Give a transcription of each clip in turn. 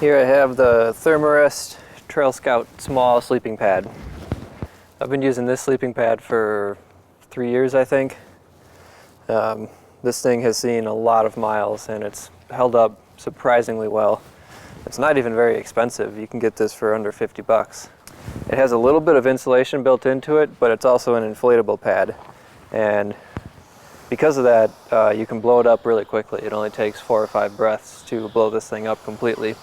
Here I have the Thermarest Trail Scout small sleeping pad. I've been using this sleeping pad for 3 years, I think. This thing has seen a lot of miles and it's held up surprisingly well. It's not even very expensive. You can get this for under 50 bucks. It has a little bit of insulation built into it, but it's also an inflatable pad. And because of that, you can blow it up really quickly. It only takes 4 or 5 breaths to blow this thing up completely.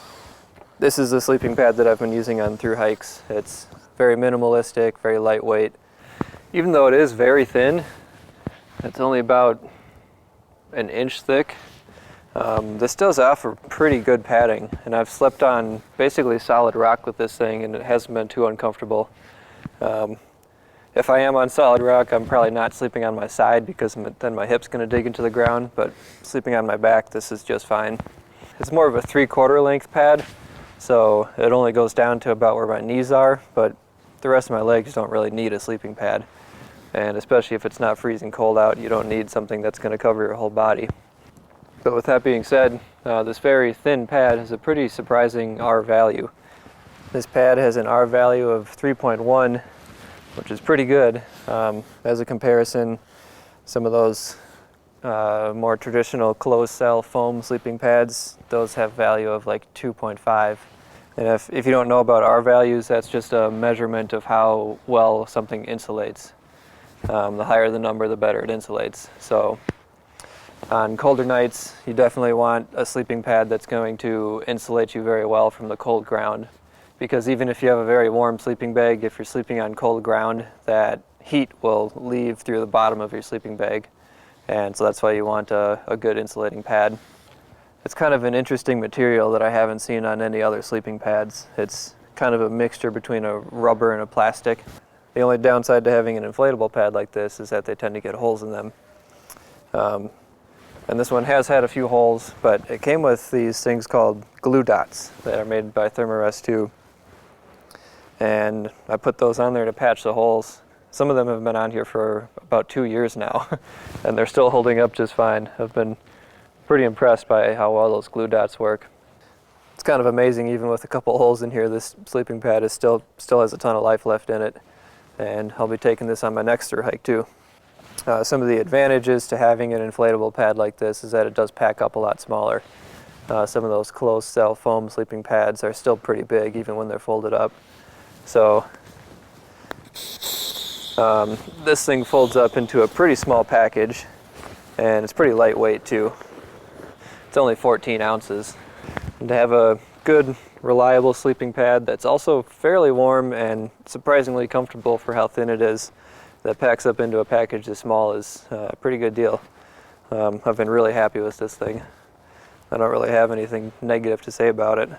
This is the sleeping pad that I've been using on through hikes. It's very minimalistic, very lightweight. Even though it is very thin, it's only about an inch thick. This does offer pretty good padding, and I've slept on basically solid rock with this thing and it hasn't been too uncomfortable. If I am on solid rock, I'm probably not sleeping on my side because then my hip's going to dig into the ground, but sleeping on my back, this is just fine. It's more of a 3/4 length pad, so it only goes down to about where my knees are, but the rest of my legs don't really need a sleeping pad. And especially if it's not freezing cold out, you don't need something that's going to cover your whole body. But with that being said, this very thin pad has a pretty surprising R value. This pad has an R value of 3.1, which is pretty good. As a comparison, some of those more traditional closed cell foam sleeping pads, those have value of like 2.5. And if you don't know about R values, that's just a measurement of how well something insulates. The higher the number, the better it insulates. So on colder nights, you definitely want a sleeping pad that's going to insulate you very well from the cold ground. Because even if you have a very warm sleeping bag, if you're sleeping on cold ground, that heat will leave through the bottom of your sleeping bag. And so that's why you want a good insulating pad. It's kind of an interesting material that I haven't seen on any other sleeping pads. It's kind of a mixture between a rubber and a plastic. The only downside to having an inflatable pad like this is that they tend to get holes in them. And this one has had a few holes, but it came with these things called glue dots that are made by Thermarest too. And I put those on there to patch the holes. Some of them have been on here for about 2 years now, and they're still holding up just fine. I've been pretty impressed by how well those glue dots work. It's kind of amazing, even with a couple holes in here, this sleeping pad is still has a ton of life left in it. And I'll be taking this on my next through hike too. Some of the advantages to having an inflatable pad like this is that it does pack up a lot smaller. Some of those closed cell foam sleeping pads are still pretty big even when they're folded up. So this thing folds up into a pretty small package, and it's pretty lightweight too. It's only 14 ounces. And to have a good, reliable sleeping pad that's also fairly warm and surprisingly comfortable for how thin it is, that packs up into a package this small, is a pretty good deal. I've been really happy with this thing. I don't really have anything negative to say about it.